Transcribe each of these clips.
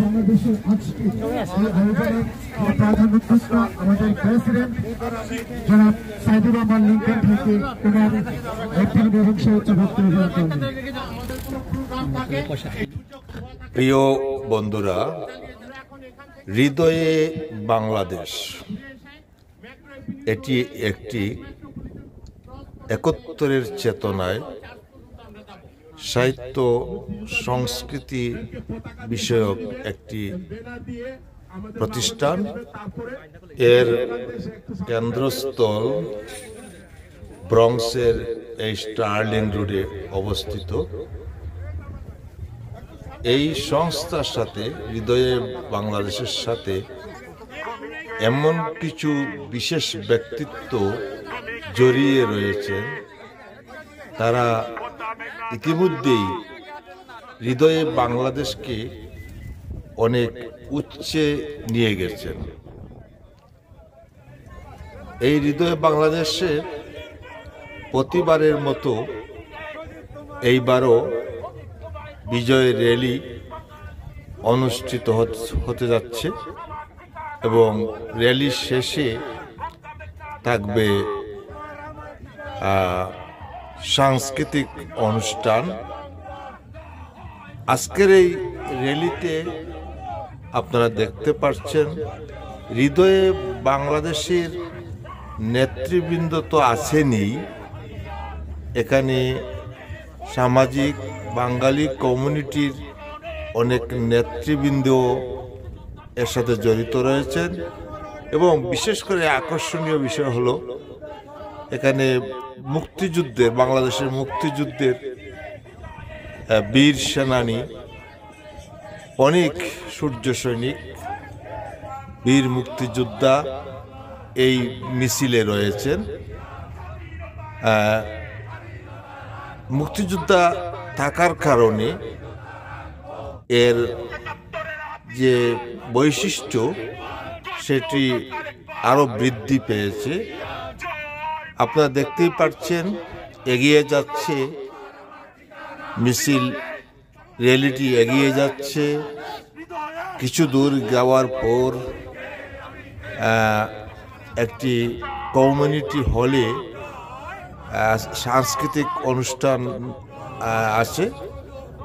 বাংলাদেশের আজকে প্রধান উদ্যোক্তা আমাদের প্রেসিডেন্ট জনাব সাইদুর রহমান লিঙ্কন থেকে ওনার বক্তব্য এবং শুভেচ্ছা বক্তব্য করবেন। প্রিয় বন্ধুরা, হৃদয়ে বাংলাদেশ এটি একটি একত্তরের চেতনায় সাহিত্য সংস্কৃতি বিষয়ক একটি প্রতিষ্ঠান। এর কেন্দ্রস্থল ব্রঙ্কসের এই স্টার্লিং রোডে অবস্থিত। এই সংস্থার সাথে, হৃদয়ে বাংলাদেশের সাথে এমন কিছু বিশেষ ব্যক্তিত্ব জড়িয়ে রয়েছেন, তারা ইতিমধ্যেই হৃদয়ে বাংলাদেশকে অনেক উচ্চে নিয়ে গেছেন। এই হৃদয়ে বাংলাদেশে প্রতিবারের মতো এইবারও বিজয় র্যালি অনুষ্ঠিত হতে যাচ্ছে এবং র্যালি শেষে থাকবে সাংস্কৃতিক অনুষ্ঠান। আজকের এই র্যালিতে আপনারা দেখতে পাচ্ছেন হৃদয়ে বাংলাদেশের নেতৃবৃন্দ তো আছেনই, এখানে সামাজিক বাঙালি কমিউনিটির অনেক নেতৃবৃন্দ এর সাথে জড়িত রয়েছেন এবং বিশেষ করে আকর্ষণীয় বিষয় হলো এখানে মুক্তিযুদ্ধের, বাংলাদেশের মুক্তিযুদ্ধের বীর সেনানী, অনেক সূর্য সৈনিক, বীর মুক্তিযোদ্ধা এই মিছিলে রয়েছেন। মুক্তিযোদ্ধা থাকার কারণে এর যে বৈশিষ্ট্য সেটি আরো বৃদ্ধি পেয়েছে। আপনারা দেখতেই পাচ্ছেন এগিয়ে যাচ্ছে মিছিল, র্যালিটি এগিয়ে যাচ্ছে। কিছু দূর যাওয়ার পর একটি কমিউনিটি হলে সাংস্কৃতিক অনুষ্ঠান আছে,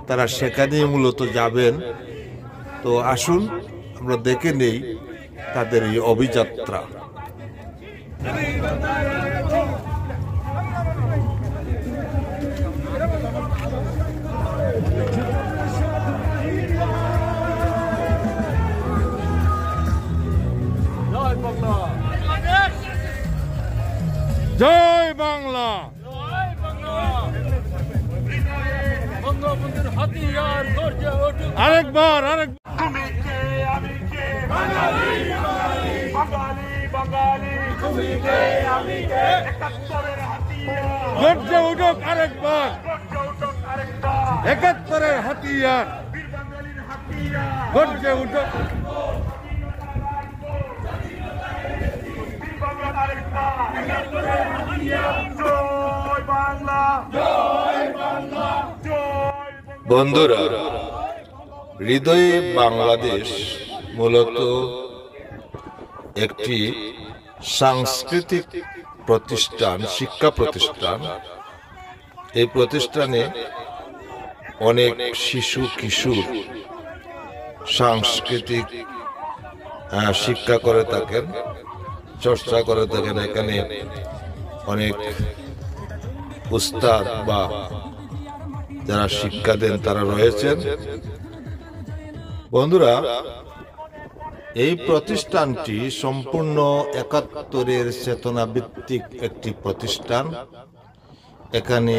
তারা সেখানেই মূলত যাবেন। তো আসুন আমরা দেখে নেই তাদের এই অভিযাত্রা। জয় বাংলা, বঙ্গবন্ধুর হাতিয়ার গর্জে উঠুক আরেকবার, তুমি কে আমি কে, বাঙালি বাঙালি বাঙালি, তুমি কে আমি কে, একাত্তরের হাতিয়ার গর্জে উঠুক আরেকবার, একাত্তরের হাতিয়ার বীর বাঙালির হাতিয়ার গর্জে উঠুক। বন্ধুরা, হৃদয়ে বাংলাদেশ মূলত একটি সাংস্কৃতিক প্রতিষ্ঠান, শিক্ষা প্রতিষ্ঠান। এই প্রতিষ্ঠানে অনেক শিশু কিশোর সাংস্কৃতিক শিক্ষা করে থাকেন, চর্চা করে থাকেন। এখানে অনেক উস্তাদ বা যারা শিক্ষা দেন তারা রয়েছেন। বন্ধুরা, এই প্রতিষ্ঠানটি সম্পূর্ণ একাত্তরের চেতনা ভিত্তিক একটি প্রতিষ্ঠান। এখানে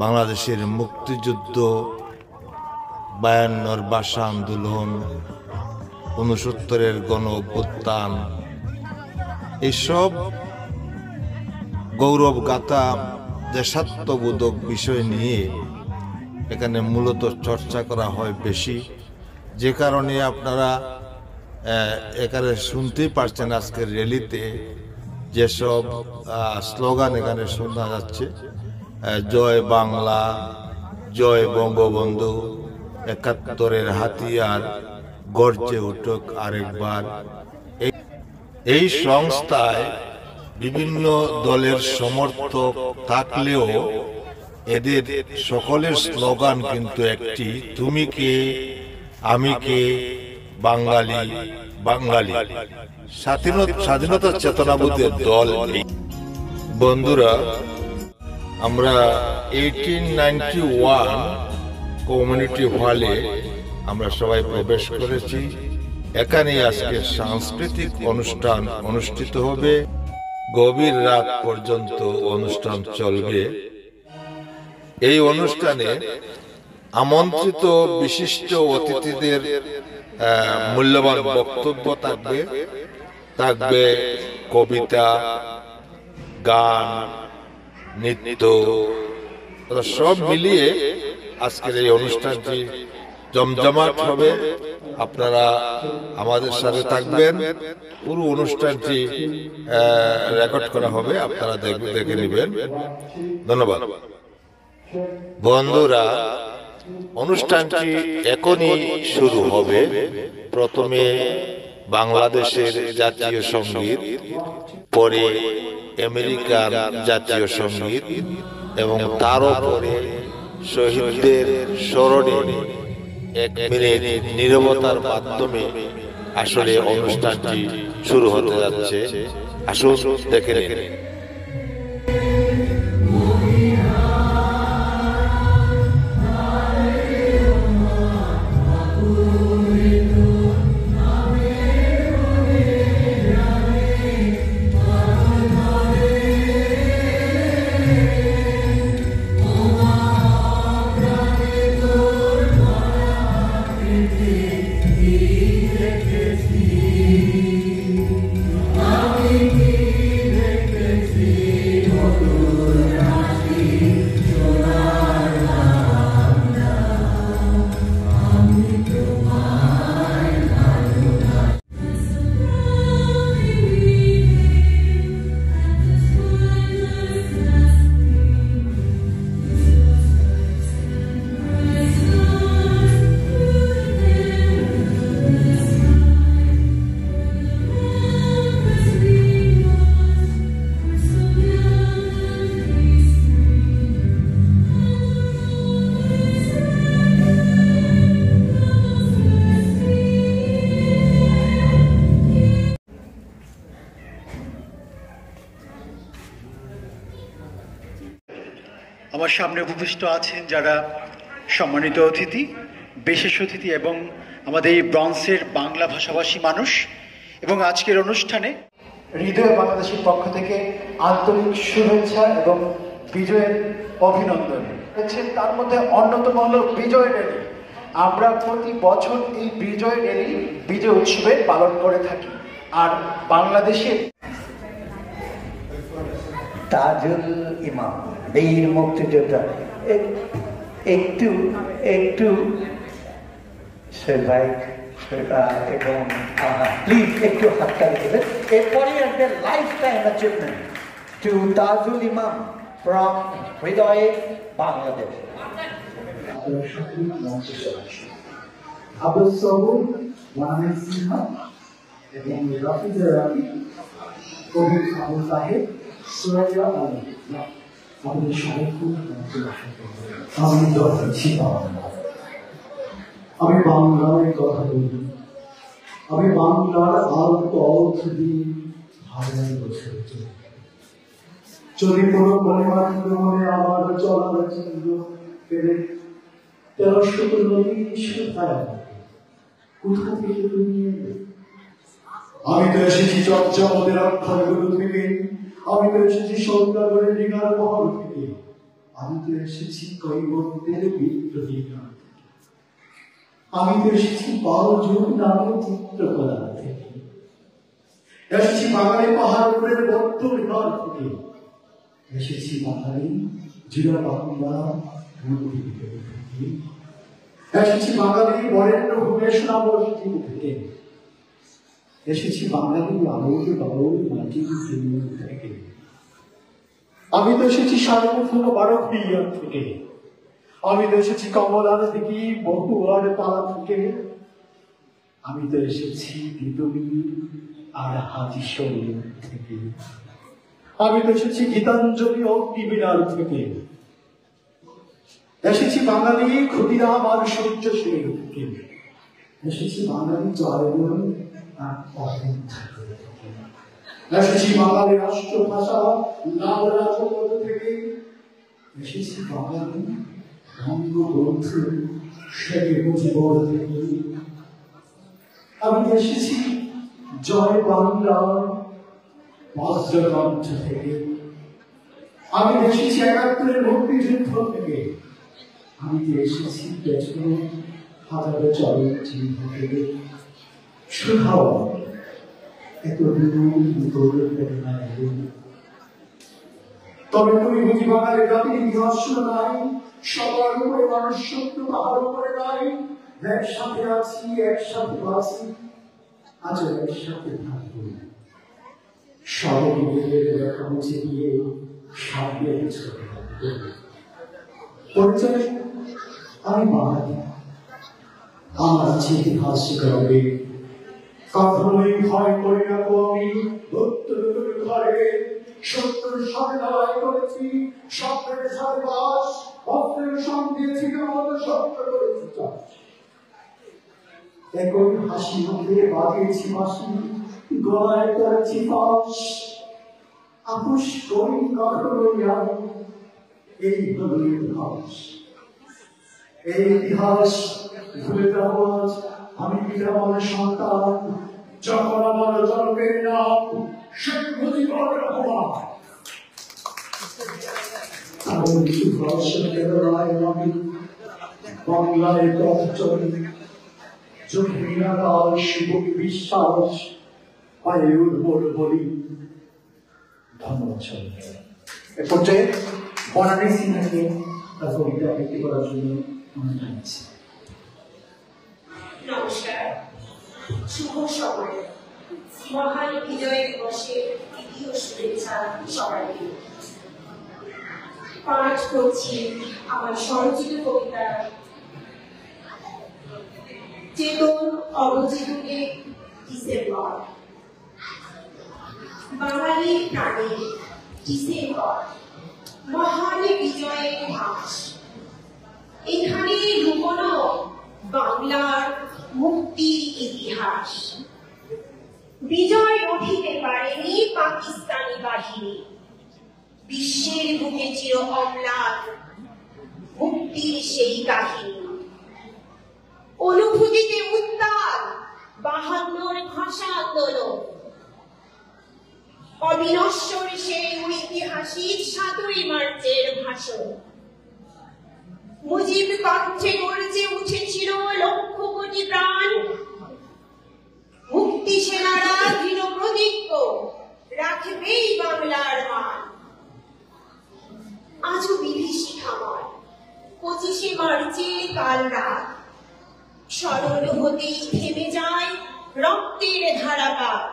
বাংলাদেশের মুক্তিযুদ্ধ, 52-র ভাষা আন্দোলন, 69-এর গণ অভ্যুত্থান, এইসব গৌরব গাথা দেশাত্মবোধক বিষয় নিয়ে এখানে মূলত চর্চা করা হয় বেশি, যে কারণে আপনারা এখানে শুনতেই পারছেন আজকের র্যালিতে যেসব স্লোগান এখানে শোনা যাচ্ছে, জয় বাংলা, জয় বঙ্গবন্ধু, ৭১-এর হাতিয়ার গর্জে উঠুক আরেকবার। এই সংস্থায় বিভিন্ন দলের সমর্থক থাকলেও এদের সকলের স্লোগান কিন্তু একটি, তুমি কে, আমি কে, বাঙালি বাঙালি। স্বাধীনতা চেতনাবোধের দল। বন্ধুরা, আমরা 1891 কমিউনিটি হলে আমরা সবাই প্রবেশ করেছি। এখানে আজকে সাংস্কৃতিক অনুষ্ঠান অনুষ্ঠিত হবে, গভীর রাত পর্যন্ত অনুষ্ঠান চলবে। এই অনুষ্ঠানে আমন্ত্রিত বিশিষ্ট অতিথিদের মূল্যবান বক্তব্য থাকবে কবিতা, গান, নৃত্য, সব মিলিয়ে আজকের এই অনুষ্ঠানটি জমজমাট হবে। আপনারা আমাদের সাথে থাকবেন। পুরো অনুষ্ঠানটি রেকর্ড করা হবে, আপনারা দেখে নেবেন। ধন্যবাদ। বন্ধুরা, অনুষ্ঠানটি এখনই শুরু হবে। প্রথমে বাংলাদেশের জাতীয় সঙ্গীত, পরে আমেরিকার জাতীয় সঙ্গীত এবং তারও পরে শহীদদের স্মরণে 1 মিনিট নীরবতার মাধ্যমে আসলে অনুষ্ঠানটি শুরু হতে যাচ্ছে। আসুন দেখে নিন। আমার সামনে উপবিষ্ট আছেন যারা সম্মানিত অতিথি, বিশেষ অতিথি এবং আমাদের এই ব্রন্সের বাংলা ভাষাভাষী মানুষ। এবং আজকের অনুষ্ঠানে হৃদয় বাংলাদেশের পক্ষ থেকে আন্তরিক শুভেচ্ছা এবং বিজয়ের অভিনন্দন হচ্ছে। তার মধ্যে অন্যতম হল বিজয় র্যালি। আমরা প্রতি বছর এই বিজয় র্যালি, বিজয় উৎসবে পালন করে থাকি। আর বাংলাদেশের তাজুল ইমাম, বীর মুক্তিযোদ্ধা, একটু ভাই এবং প্লিজ একটু হাততালি দেবেন। এরপরে একটা lifetime achievement to Tajul Imam from হৃদয়ে বাংলাদেশ। আবুল সবুর, ওয়াহিদ সিনহা এবং রাফিজা রাফি, কবি আবুল সাহেব, সুরাইয়া আলী, আমাদের সবাইকে আমি দরকারছি বাংলা। আমি বাংলায় কথা বলি, আমি বাংলার আলোক অর্থ দিয়ে ভাড়ায় বসে যদি কোনো মনে আমার চলার চিহ্ন পেলে 1319 কোথা থেকে নিয়ে আমি তো এসেছি চর্চাপদের অক্ষরগুলো থেকে, আমি তো এসেছি সন্ধ্যাগরের রিগার মহল থেকে, আমি তো এসেছি কৈবর্তের বিদ্রোহী গান থেকে, আমি তো এসেছি বালযুগ নামের চিত্রকলা থেকে, এসেছি বাঙালি পাহাড়ের বট্টর ঘর থেকে, এসেছি বাঙালি জিরা বাংলা নদী থেকে, এসেছি বাঙালি বরেণ্য ভুবনেশ্বর থেকে, এসেছি বাঙালি আলোর বাবুর মাটির থেকে। আমি তো এসেছি সার্বভৌম ভারতীয়ার থেকে। আমি তো এসেছি কমলার দিকে বহুয়ার পাড়া থেকে। আমি তো এসেছি বিদবীর আর হাজি শরীর থেকে। আমি তো এসেছি গীতাঞ্জলি অগ্নিবীণার থেকে। এসেছি বাঙালি ক্ষুদিরাম আর সূর্য সেন থেকে। এসেছি বাঙালি জয়গুণ আর এসেছি বাঙালি রাষ্ট্রভাষা লাল রাজপথ থেকে। এসেছি বাঙালি বঙ্গবন্ধু শেখ মুজিবুর থেকে। আমি এসেছি জয় বাংলা বজ্রকণ্ঠ থেকে। আমি এসেছি ৭১ মুক্তিযুদ্ধ থেকে। আমি এসেছি পেছনে হাজারো চরণ চিহ্ন থেকে। শুধাও এত তবে তুমি বুঝি বাঙালি জাতির ইতিহাস নাই, সবার উপরে মানুষ শত্রু পাহাড় উপরে নাই। একসাথে আছি, একসাথে আছি, আজ একসাথে থাকবো। সবাই দেখা মুছে দিয়ে সামনে পরিচয়, আমি বাঙালি। আমার আছে ইতিহাস গর্বে, কখনোই ভয় করি না আমি। ঘরে সত্যের সাথে লড়াই করেছি, সত্যের সাথে বাস, অস্ত্রের সঙ্গে দিয়েছি সত্য করেছি চাষ। একই হাসি মুখে বাজিয়েছি বাসি, গলায় করেছি পাশ। আপোষ করি কখনোই আমি, এই হল ইতিহাস। এই ইতিহাস ভুলে যাব আজ আমি পিতামাতার সন্তান, যখন আমার জনকের নাম শেখ মুজিবুর রহমান। আমি বাংলায় পথ চলি, জমিনার শিবকে বিশ্বাস পায়ে উর্বর বলি। ধন্যবাদ সবাইকে। এ পর্যায়ে বনানী সিনহাকে তার কবিতা আবৃত্তি করার জন্য অনুরোধ জানাচ্ছি। নমস্কার, শুভ সময়। মহান বিজয় দিবসের দ্বিতীয় শুভেচ্ছা সবাইকে। পাঠ করছি আমার স্বরচিত কবিতা চেতন অবচেতনে ডিসেম্বর। বাঙালির প্রাণে ডিসেম্বর মহান বিজয়ের মাস। এখানে লুকোনো বাংলার মুক্তির ইতিহাস। বিজয় রঠিতে পারেনি পাকিস্তানি বাহিনী, বিশ্বের বুকে চির অম্লান মুক্তির সেই কাহিনী। অনুভূতিতে উত্তাল ৫২ ভাষা আন্দোলন, অবিনশ্বর সেই ঐতিহাসিক ৭ই মার্চের ভাষণ। মুজিব কণ্ঠে গর্জে উঠেছিল লক্ষ কোটি প্রাণ। মুক্তি সেনারা দৃঢ় প্রতিজ্ঞ, রাখবেই বাংলার মান। আজও বিভীষিকাময় ২৫শে মার্চের কাল রাত। স্মরণ হতেই থেমে যায় রক্তের ধারাপাত।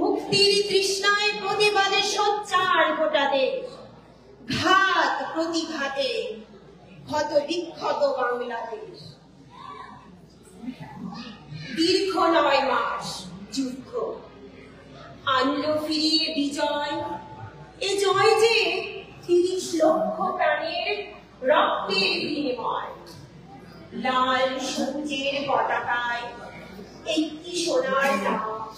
মুক্তির তৃষ্ণায় প্রতিবাদে সোচ্চার গোটা দেশ। ঘাত প্রতিঘাতে ক্ষত বিক্ষত বাংলাদেশ। দীর্ঘ ৯ মাস যুদ্ধ আনলো ফিরিয়ে বিজয়। এ জয় যে ৩০ লক্ষ প্রাণের রক্তের বিনিময়। লাল সূর্যের পতাকায় একটি সোনার লাশ।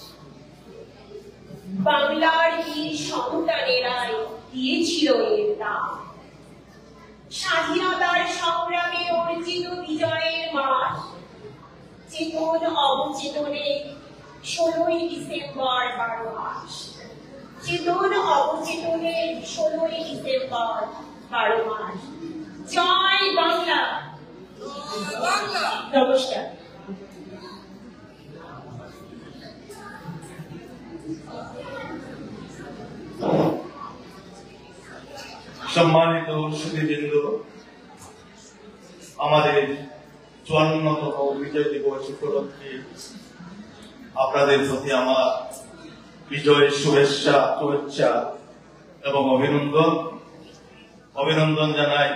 বাংলার বীর সন্তানেরাই দিয়েছিল এর দাম। স্বাধীনতার সংগ্রামে অর্জিত বিজয়ের মাস। চেতন অবচেতনে ১৬ই ডিসেম্বর ১২ মাস। চেতন অবচেতনে ১৬ই ডিসেম্বর ১২ মাস। জয় বাংলা। নমস্কার। সম্মানিত সুধীবৃন্দ, আমাদের 54তম বিজয় দিবস উপলক্ষে আপনাদের প্রতি আমার বিজয় শুভেচ্ছা এবং অভিনন্দন জানাই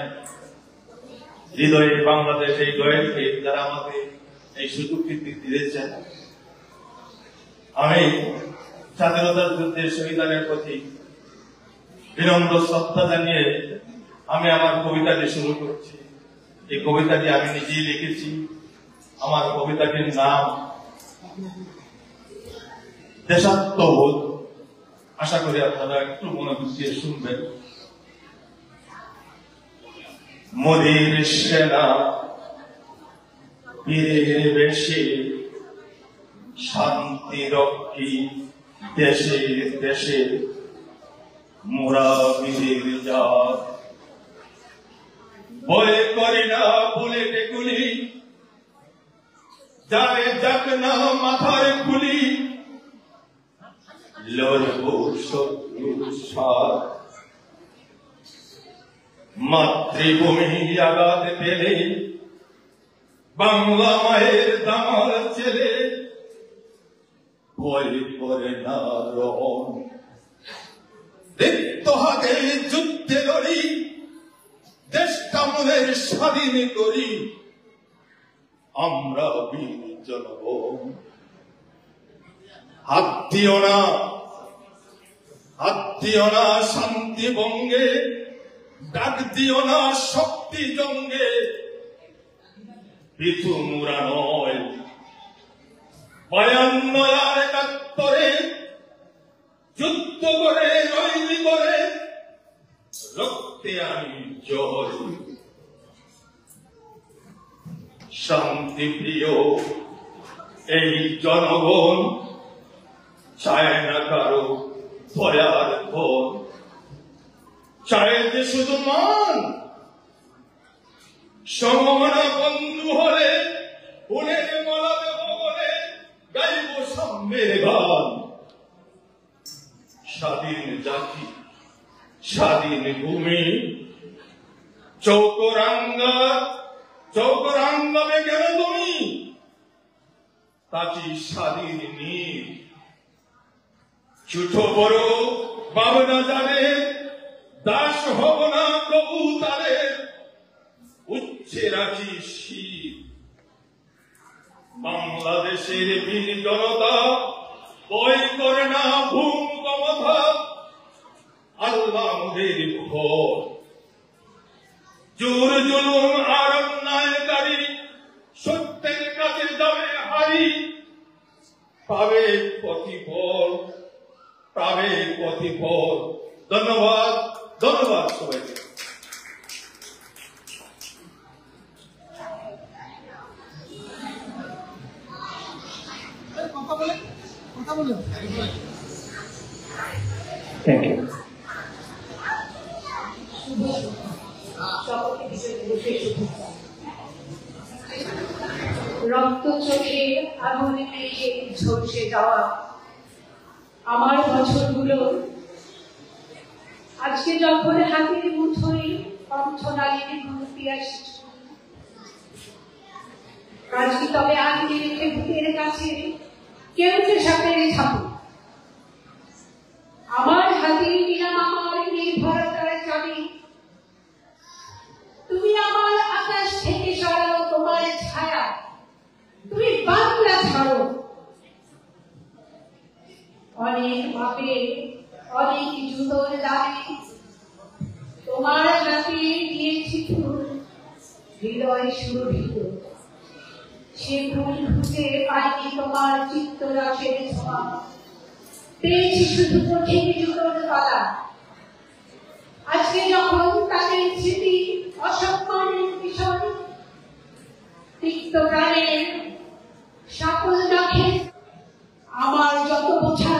হৃদয়ে বাংলাদেশ এই দয়ালকে যারা আমাদের এই সুযোগটি দিয়েছেন। আমি স্বাধীনতার যুদ্ধে শহীদদের প্রতি বিনম্র শ্রদ্ধা জানিয়ে আমি আমার কবিতাটি শুরু করছি। এই কবিতাটি আমি নিজেই লিখেছি। আমার কবিতাটির নাম দেশাত্মবোধ। আশা করি আপনারা একটু মনোযোগ দিয়ে শুনবেন। মোদের সেনা বীরের বেশে শান্তি রক্ষী দেশে দেশে মোরা বীরের জাত। ভয় করি না বুলেটে গুলি, যারে যাক না মাথার খুলি, লড়ব শত্রুর সাথ। মাতৃভূমি আঘাত পেলে বাংলা মায়ের দামার ছেলে ভয় করে না রণ। রিক্ত হাতে যুদ্ধে লড়ি, দেশটা মোদের স্বাধীন করি, আমরা বীর জনগণ। হাত দিও না শান্তি বঙ্গে, ডাক দিও না শক্তি জঙ্গে, পিছু মুরা নয় 52 আর 71 যুদ্ধ করে রইলি করে রক্তে আমি জয়। শান্তি প্রিয় এই জনগণ চায় না কারো দয়ার ধন, চায় যে শুধু মান। সমমনা বন্ধু হলে ফুলের মালা দেব বলে গাইব সাম্যের গান। স্বাধীন জাতি স্বাধীন ভূমি, চৌকরাঙ্গাবে কেন তুমি, তাকি স্বাধীন নীর। ছোট বড় ভাবনা জানে, দাস হব না প্রভু তাদের, উচ্চে রাখি শির। বাংলাদেশের বীর জনতা ভয় করে না ভূমিকম্পা, আল্লাহ আমাদের ঘর। জোর জুলুম আর অন্যায়কারী সত্যের কাছে যাবে হারি, পাবে প্রতিফল। ধন্যবাদ সবাইকে। Thank you. রক্ত চোখে আগুন মেখে ঝলসে যাওয়া আমার বছরগুলো আজকে যখন হাতের মুঠোয় কণ্ঠনালীর ঘুরতে আসছে, আজকে তবে আগে রেখে ভূতের কাছে কেউ যে সাপের ছাপু। আমার হাতে নিলাম আমার নির্ভরতার চাবি, তুমি আমার আকাশ থেকে সরাও তোমার ছায়া, তুমি বাংলা ছাড়ো। অনেক মাপে অনেক জুতোর দামে তোমার হাতে দিয়েছি ফুল, হৃদয় সুরভিত। সে ফুল খুঁজে পাইনি তোমার চিত্তরসের ছোঁয়া, পেয়েছি শুধু কঠিন জুতোর তলা। আজকে যখন তাদের স্মৃতি অসম্মানের বিষয়, তিক্ত প্রাণের সকল নখে আমার যত বোঝা,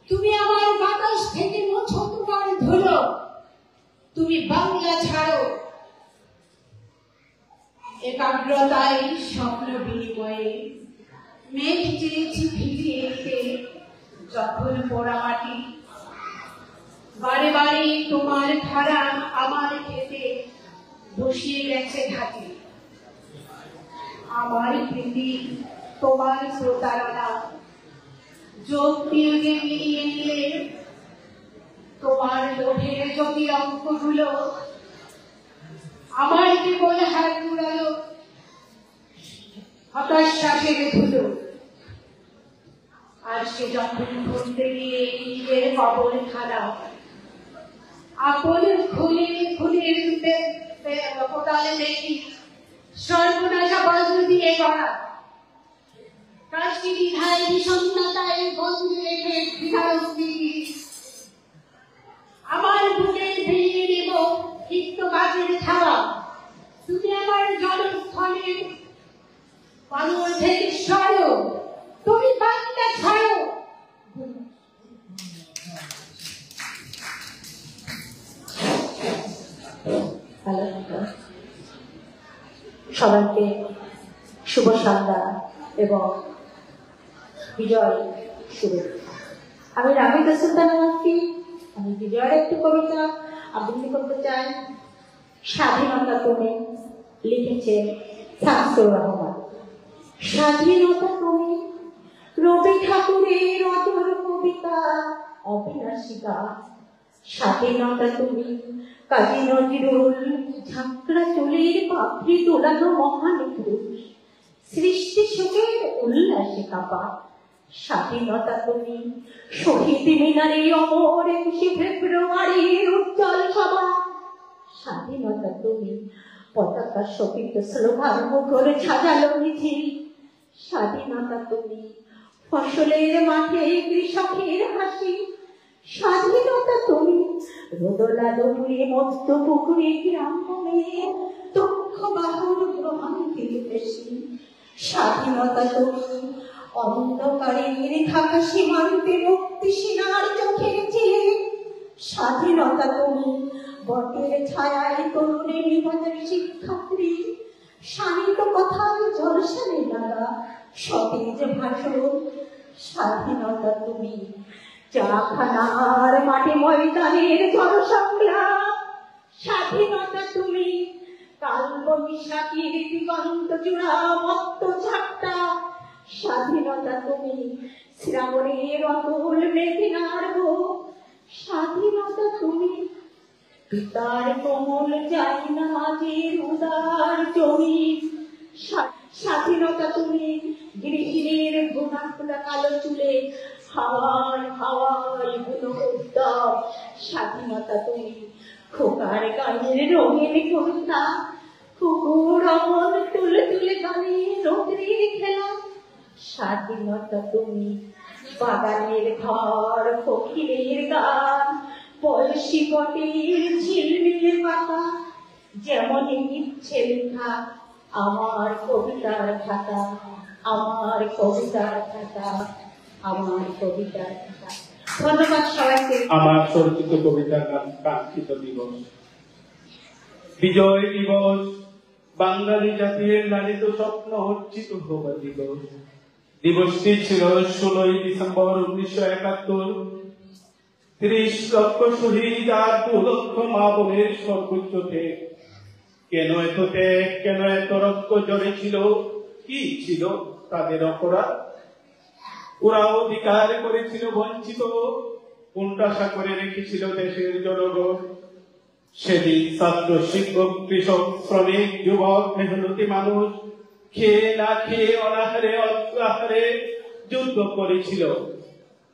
তুমি আমার বাতাস থেকে মোছো তোমার ধুলো, তুমি বাংলা ছাড়ো। একাগ্রতায় স্বপ্ন বিনিময়ে মেঘ চেয়েছি ভিজিয়ে দিতে যখন পোড়া মাটি। বারে বারে তোমার ধারা আমার খেতে বসিয়ে গেছে ঘাটে। আমার প্রীতি তোমার প্রতারণা যোগ বিয়োগে মিলিয়ে নিলে তোমার লোভের যদি অঙ্কগুলো আমার জীবন হাত উড়ালো হতাশ্বাসের ধুলো। আজকে যখন ঘুরতে গিয়ে নিজের কবর খানা আপন খুলে খুলে কোটালে দেখি সর্বনাশা বজ্র দিয়ে গড়া কাশি বিধায় বিষণ্ণতায় বন্ধু রেখে বিধারী আমার বুকে ভেঙে দেব তিক্ত গাছের ছাওয়া তুমি আমার জনস্থলে পাগল থেকে সরো তুমি বাচ্চা ছাড়ো। সবাইকে শুভ সন্ধ্যা এবং বিজয় শুভেচ্ছা। আমি রামিতা সুলতানা মাফি, আমি বিজয়ের একটি কবিতা আবৃত্তি করতে চাই। স্বাধীনতা তুমি, লিখেছে শামসুর রহমান। স্বাধীনতা তুমি, রবি ঠাকুরের অতর কবিতা অবিনাশিকা। স্বাধীনতা তুমি, কাজী নজরুল ঝাঁকড়া চুলের পাপড়ি তোলানো মহান পুরুষ, সৃষ্টি সুখের উল্লাসে কাপা। স্বাধীনতা তুমি, শহীদ মিনারে অমর ২১শে ফেব্রুয়ারির উজ্জ্বল সভা। স্বাধীনতা তুমি, পতাকা শোভিত স্লোগান মুখরে সাজালো মিছিল। স্বাধীনতা তুমি, ফসলের মাঠে কৃষকের হাসি। স্বাধীনতা তুমি, রোদলা দৌড়ে মস্ত পুকুরে গ্রামে দক্ষ বাহুর গ্রহান্তির বেশি। স্বাধীনতা তুমি, অন্ধকারের থাকা সীমান্তে মুক্তি সেনার চোখের চেয়ে। স্বাধীনতা তুমি, বটের ছায়ায় তরুণের নিবাদের শিক্ষার্থী। শান্ত কথার ঝলসানে লাগা সতেজ ভাষণ। স্বাধীনতা তুমি, চাখানার মাঠে ময়দানের জনসংগ্রাম। স্বাধীনতা তুমি, কাল বৈশাখীর দিগন্ত জোড়া মত্ত ঝাপটা। স্বাধীনতা তুমি, শ্রাবণের অতুল মেঘনার বুক। স্বাধীনতা তুমি, পিতার কোমল জায়নামাজের উদার জমিন। স্বাধীনতা তুমি, গৃহিণীর ঘুণাখুলা কালো চুলে হাওয়ায় হাওয়ায় বুনো উদ্যম। স্বাধীনতা তুমি, খোকার গানের রঙিন কবিতা, কুকুর অমন তুলে তুলে গানে রোদ্রের খেলা। স্বাধীনতা তুমি, বাগানের ঘর ফকিরের গান, বয়সী বটের ঝিলমিল পাতা। যেমন ইচ্ছে লেখা আমার কবিতার খাতা, আমার কবিতার খাতা, আমার কবিতার খাতা। ধন্যবাদ সবাইকে। আমার স্বরচিত কবিতার নাম কাঙ্ক্ষিত দিবস। বিজয় দিবস, বাঙালি জাতির লালিত স্বপ্ন অর্জিত হওয়া দিবস। দিবসটি ছিল 16ই ডিসেম্বর 1971। 30 লক্ষ শহীদ আর 2 লক্ষ মা বোনের সর্বোচ্চ ত্যাগ। কেন এত ত্যাগ, কেন এত রক্ত ঝরেছিল, কি ছিল তাদের অপরাধ? ওরা অধিকার করেছিল বঞ্চিত, কোণঠাসা করে রেখেছিল দেশের জনগণ। সেদিন ছাত্র, শিক্ষক, কৃষক, শ্রমিক, যুবক, মেহনতি মানুষ খেয়ে না খেয়ে অনাহারে অত্যাহারে যুদ্ধ করেছিল।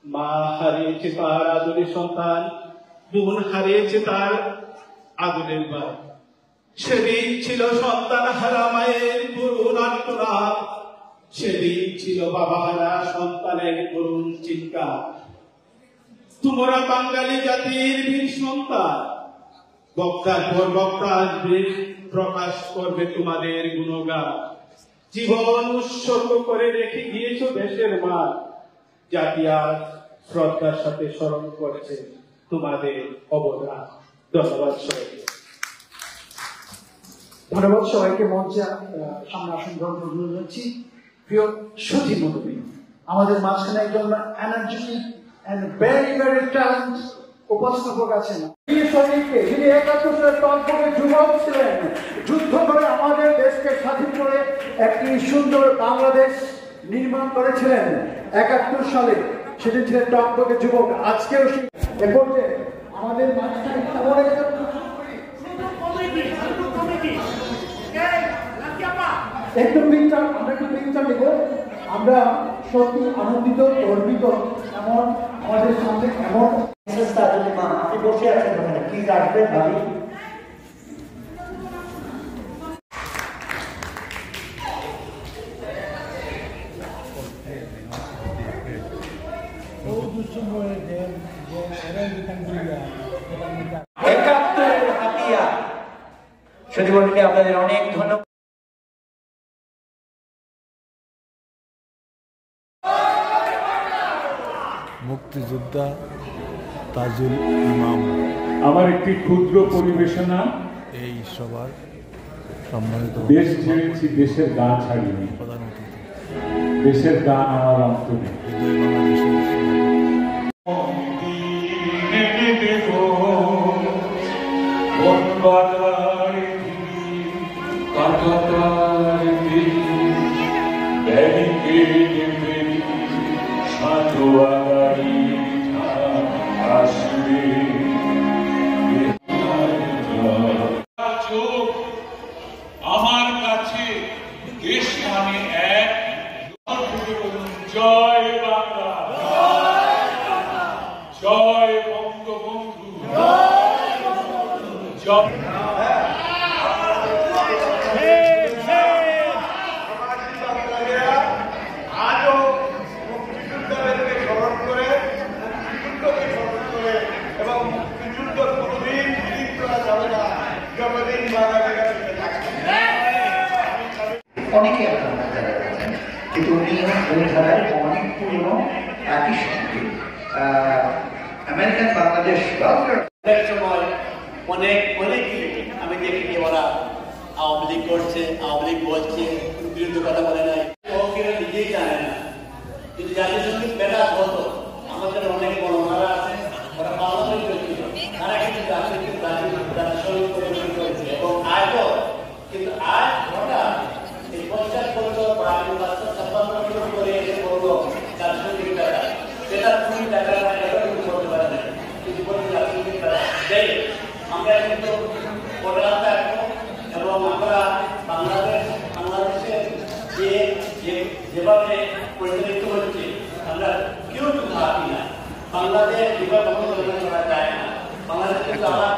মা হারিয়েছে তার আদরের সন্তান, বোন হারিয়েছে তার আদরের ভাই। সেদিন ছিল সন্তান হারা মায়ের করুণ আর্তনাদ, সেদিন ছিল বাবা হারা সন্তানের করুণ চিৎকার। তোমরা বাঙালি জাতির বীর সন্তান, বক্তার পর বক্তা আসবে, প্রকাশ করবে তোমাদের গুণগান। জীবন উৎসর্গ করে রেখে গিয়েছ দেশের মান, জাতি আজ শ্রদ্ধার সাথে স্মরণ করেছে তোমাদের অবদান। ধন্যবাদ সবাইকে। ধন্যবাদ সবাইকে। মঞ্চে সামনে আসন গ্রহণ অনুরোধ জানাচ্ছি। প্রিয় সুধী মণ্ডলী, আমাদের মাঝখানে একজন energetic and very very talented উপস্থাপক আছেন, বীর সৈনিককে, যিনি ৭১ সালের টকবকে যুবক ছিলেন, যুদ্ধ করে আমাদের দেশকে স্বাধীন করে একটি সুন্দর বাংলাদেশ নির্মাণ করেছিলেন ৭১ সালে। সেদিন ছিলেন টকবকে যুবক। আজকেও এ পর্যায়ে আমাদের মাঝখানে এমন একটা একটু পিকচার, আমরা একটু পিকচার নিব। আমরা সত্যি আনন্দিত, গর্বিত, এমন আমাদের সামনে এমন মা আপনি বসে আছেন ওখানে, প্লিজ আসবেন ভাবি। সচিবমণ্ডলী আপনাদের অনেক ধন্যবাদ। মুক্তিযোদ্ধা তাজুল ইমাম আমার একটি ক্ষুদ্র পরিবেশনা। এই সবার সম্মানিত দেশ ছেড়েছি, দেশের গান ছাড়িনি, প্রধান অতিথি, দেশের গান আমার অন্তরে। আমার কাছে দেশ মানে এক। জয় বাংলা, জয় বঙ্গবন্ধু, জয়। আজও মুক্তিযোদ্ধাদেরকে স্মরণ করে, মুক্তিযুদ্ধকে স্মরণ করে এবং মুক্তিযুদ্ধ কোনোদিন বিলীন করা যাবে না যতদিন বাঙালিরা বেঁচে থাকবে। অনেকে আপনারা যারা আছেন, কিন্তু উনি ধারায় অনেক পুরনো, একই সঙ্গে আমেরিকান বাংলাদেশ সময় অনেক আমি দেখি ওরা আওয়ামী লীগ করছে, আওয়ামী লীগ বলছে, বিরুদ্ধে কথা বলে নাই, ওরা নিজেই জানে না। কিন্তু জাতীয় সঙ্গীত বেকার হতো, আমাদের অনেক বড়রা আছে, ওরা বাংলাদেশ করেছিল, তারা কিন্তু জাতীয় সঙ্গীত পরিবেশন করেছে এবং আজও। কিন্তু আজ হঠাৎ এই ৫০ বছর বা ৫৬ বছর করে এসে বললো জাতীয় সঙ্গীত বেকার, সেটা তুমি বেকার না, এটা তুমি বলতে পারে না। কিন্তু বলতে জাতীয় সঙ্গীত বেকার দেয়। আমরা কিন্তু পড়াশোনা এবং আমরা বাংলাদেশের যেভাবে পরিচালিত হচ্ছে, আমরা কেউ ভাবি না বাংলাদেশ যেভাবে করা যায় না। বাংলাদেশ কিন্তু আমরা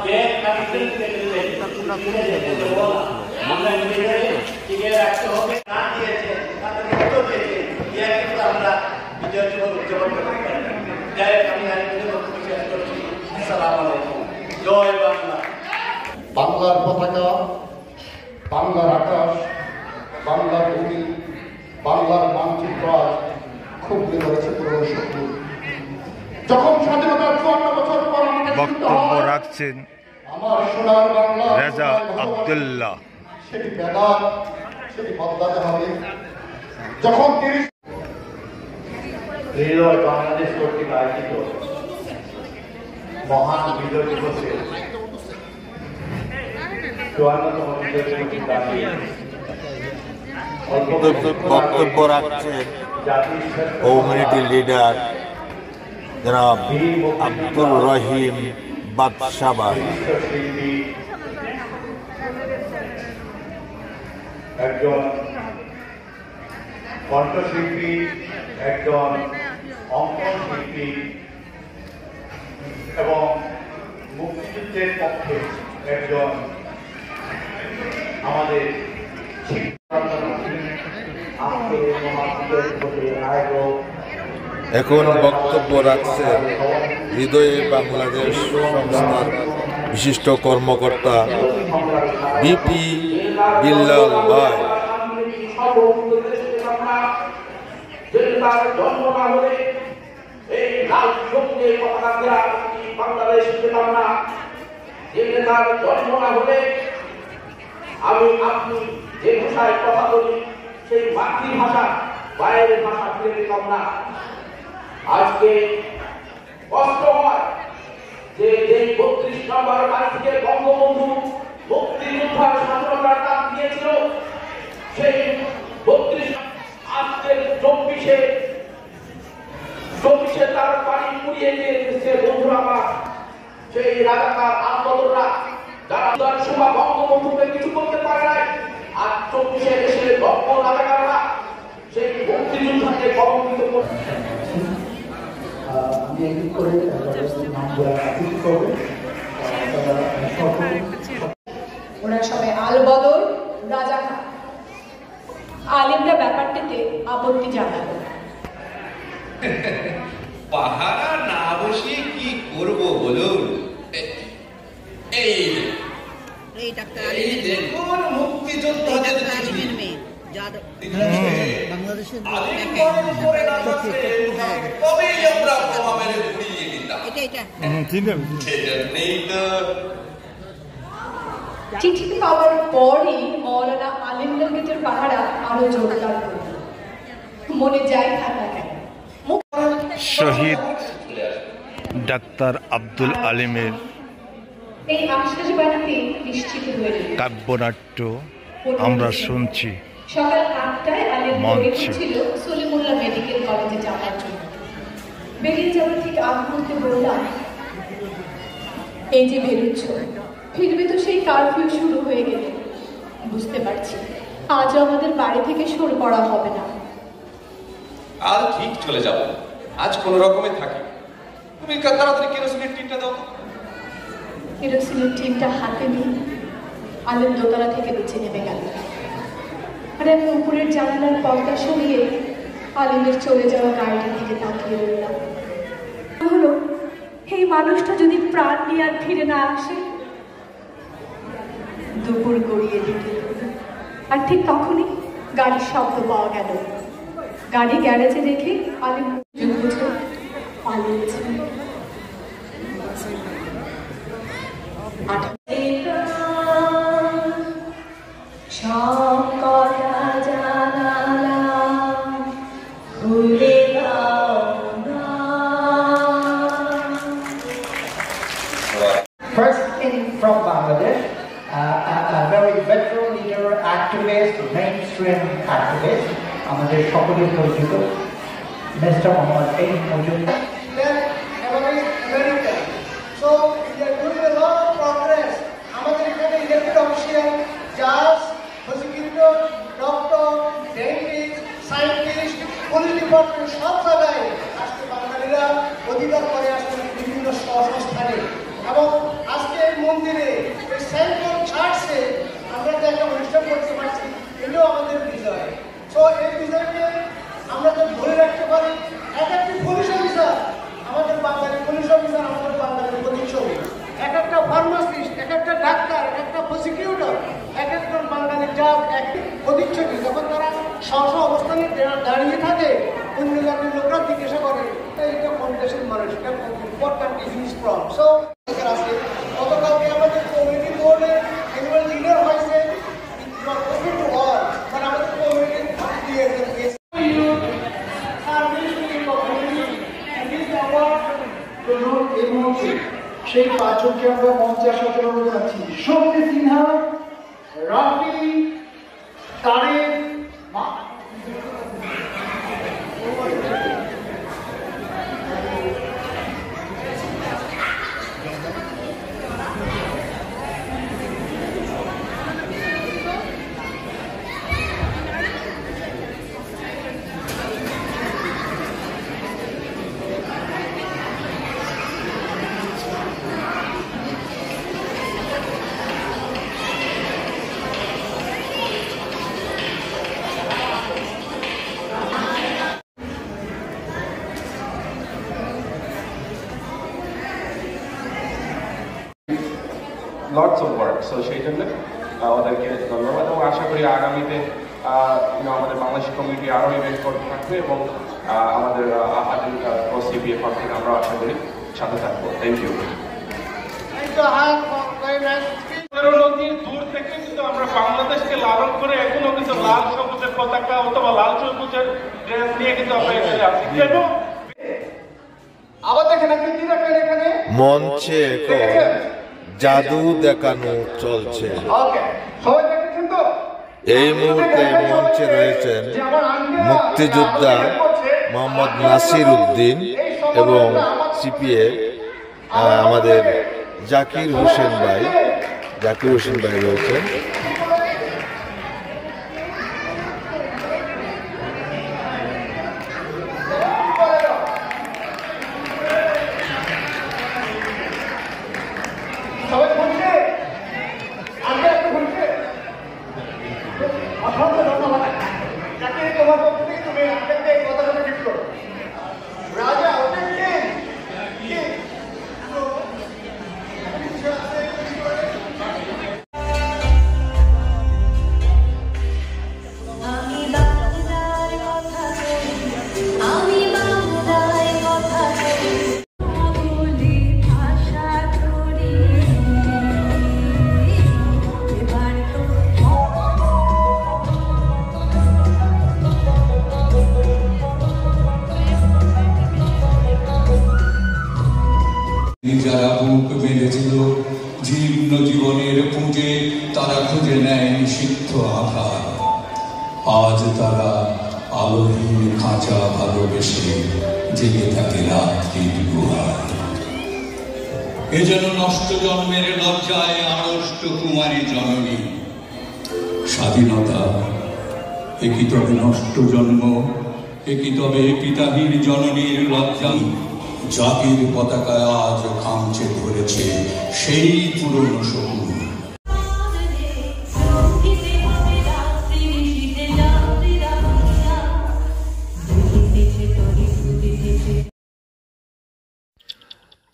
আমরা নিজেদের টিকে রাখতে হবে। না দিয়েছে, তাদেরকে উত্তর দিয়েছে, কিন্তু আমরা বিজয় জীবন উদযাপন করতে পারি। যাই আমি বক্তব্য শেষ করছি। আসসালামু আলাইকুম। জয় বাংলা। বাংলার পতাকা, বাংলার আকাশ, বাংলার ভূমি, বাংলার মানচিত্র আজ খুব ধরেছে পুরনো শত্রু। যখন স্বাধীনতার ৫৪ বছর পর বক্তব্য রাখছেন আমার সোনার বাংলা রেজা আব্দুল্লাহ। সেটি বেদাত, সেটি বদলাতে হবে। যখন ৩০ হৃদয় বাংলাদেশ কর্তৃক আয়োজিত মহান বিজয় দিবসে ৫৪তম বিজয় দিবসে দাঁড়িয়ে বক্তব্য রাখছেন কমিউনিটি লিডার জনাব আব্দুর রহিম বাদশাবাদ। একজন কণ্ঠশিল্পী, একজন অঙ্কন শিল্পী এবং মুক্তিযুদ্ধের পক্ষে একজন আমাদের এখন বক্তব্য রাখছেন হৃদয়ে বাংলাদেশ সংস্থার বিশিষ্ট কর্মকর্তা বিপি বিল্লাল ভাই। আমি আপনি যে ভাষায় কথা বলি সেই মাতৃভাষা বাইরের ভাষা ফিরে পেতাম না। আজকে কষ্ট হয় যে 32 নম্বর বাড়ি থেকে বঙ্গবন্ধু মুক্তিযোদ্ধার স্বাধীনতার ডাক দিয়েছিল, সেই 32 আজকের 24-এ তার বাড়ি পুড়িয়ে দিয়ে দিচ্ছে। বন্ধুরা আমার, সেই রাজাকার আন্দোলনরা যারা সময় বঙ্গবন্ধুকে কিছু করতে পারে নাই, আর 24-এ দেশের বঙ্গ রাজাকাররা সেই মুক্তিযোদ্ধাকে কলঙ্কিত করছে। আমি একদিন করে নামগুলো করবো। ওরা সবাই আলবদর রাজা খান। আলিমরা ব্যাপারটিতে আপত্তি জানালো। পাহারা না বসিয়ে কি করব বলুন? এই দেখুন মুক্তিযোদ্ধাদের চিঠি। বাংলাদেশের কবেই আমরা বোমা মেরে পুড়িয়ে দিতাম। চিঠি পাওয়ার পরই মৌলানা আলিমুল গেটের পাহারা আরো জোরদার করল। মনে যাই থাকা কেন, শহীদ ডাক্তার আব্দুল আলিমের এই আশ্বাসবাণীতে নিশ্চিত হয়ে গেল। কাব্যনাট্য আমরা শুনছি। সকাল 8টায় আলিম বেরিয়েছিল সলিমুল্লাহ মেডিকেল কলেজে যাওয়ার জন্য। বেরিয়ে যাওয়ার ঠিক আগ মুহূর্তে বললাম, এই যে বেরোচ্ছ, ফিরবে তো সেই কারফিউ শুরু হয়ে গেলে। বুঝতে পারছি আজও আমাদের বাড়ি থেকে সরে পড়া হবে না। আজ ঠিক চলে যাব, আজ কোন রকমে থাকি। তুমি তাড়াতাড়ি কেরোসিনের টিনটা দাও। কেরোসিনের টিনটা হাতে নিয়ে আলিম দোতলা থেকে নিচে নেমে গেল। আর আমি উপরের জানালার পর্দা সরিয়ে আলিমের চলে যাওয়া গাড়িটার দিকে তাকিয়ে রইলাম। হলো এই মানুষটা যদি প্রাণ নিয়ে আর ফিরে না আসে। দুপুর গড়িয়ে দিতে আর ঠিক তখনই গাড়ির শব্দ পাওয়া গেল। গাড়ি গ্যারেজে রেখে আলিম বুঝে পালিয়েছে। সব কথা জানালাম, ভুলে দাও না। First in from Bangladesh, a very veteran leader, activist, mainstream activist, আমাদের সকলের পরিচিত Mr. Mohammad Amin Mujumdar. So we are doing a lot of progress. আমাদের এখানে ইলেক্টেড অফিসিয়াল, জাজ, prosecutor, doctor, dentist, scientist, police department সব জায়গায় আজকে বাঙালিরা অধিকার করে আসছেন বিভিন্ন সংস্থানে। এবং আজকে এই মন্দিরে এই সেন্ট পল চার্চে আমরা যে একটা অনুষ্ঠান করতে পারছি, এগুলো আমাদের বিজয়। সো এই বিজয়কে আমরা যদি ধরে রাখতে পারি, এক একটি পুলিশ অফিসার আমাদের বাঙালি পুলিশ অফিসার, আমাদের বাঙালির প্রতিচ্ছবি। এক একটা ফার্মাসিস্ট, এক একটা ডাক্তার, এক একটা প্রসিকিউটর, এক একজন বাঙালির জাত এক প্রতিচ্ছবি। যখন তারা স্ব অবস্থানে দাঁড়িয়ে থাকে, অন্য জাতির লোকরা জিজ্ঞাসা করে এটা কোন দেশের মানুষ, এটা what country he is from. So আছে গতকালকে আমাদের কমিউনিটি বোর্ডে অ্যানুয়াল ডিনার হয়েছে, ওপেন টু অল, মানে আমাদের কমিউনিটি দিয়ে সেই পাঁচজনকে আমরা মঞ্চে আসার জন্য যাচ্ছি। শক্তি Sinha, Rafi, Tarique, lots of work, so সেই জন্য ওদেরকে ধন্যবাদ এবং আশা করি আগামীতে আমাদের বাংলাদেশি কমিউনিটি আরও ইভেন্ট করতে থাকবে এবং আমাদের আদিল সিপিএফ থেকে আমরা আশা করি সাথে থাকবো। Thank you. দূর থেকে কিন্তু আমরা বাংলাদেশকে লালন করে এখনো কিন্তু লাল সবুজের পতাকা অথবা লাল সবুজের ড্রেস নিয়ে কিন্তু আমরা এখানে আছি। আবার দেখেন আপনি কি দেখেন এখানে মঞ্চে এখন জাদু দেখানো চলছে। ওকে সবাই দেখেছেন তো? এই মুহূর্তে মঞ্চে রয়েছেন মুক্তিযোদ্ধা মোহাম্মদ নাসির উদ্দিন এবং সিপিএ আমাদের জাকির হোসেন ভাই রয়েছেন। সবাই শুনছে? আগে একটু শুনছে? অসংখ্য ধন্যবাদ। যাকে তোমার পক্ষ থেকে তুমি আপনাকে এই কথাটা ঠিক করো। রাজা ওটা কি? যারা বুক বেঁধেছিল জীর্ণ জীবনের পুঁজে, তারা খুঁজে নেয় নিষিদ্ধ আঘাত। আজ তারা আলোহীন খাঁচা ভালোবেসে জেগে থাকে রাত্রির গুহায়। এ যেন নষ্ট জন্মের লজ্জায় আড়ষ্ট কুমারী জননী। স্বাধীনতা একই তবে নষ্ট জন্ম, একই তবে পিতাহীর জননীর লজ্জা। জাতির পতাকায় আজ খামচে ধরেছে সেই পুরনো শকুন।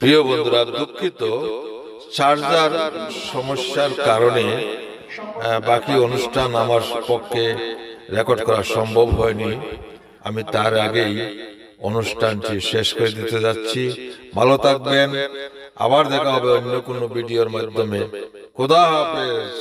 প্রিয় বন্ধুরা, দুঃখিত চার্জার সমস্যার কারণে বাকি অনুষ্ঠান আমার পক্ষে রেকর্ড করা সম্ভব হয়নি। আমি তার আগেই অনুষ্ঠানটি শেষ করে দিতে যাচ্ছি। ভালো থাকবেন, আবার দেখা হবে অন্য কোনো ভিডিওর মাধ্যমে। খোদা হাফেজ।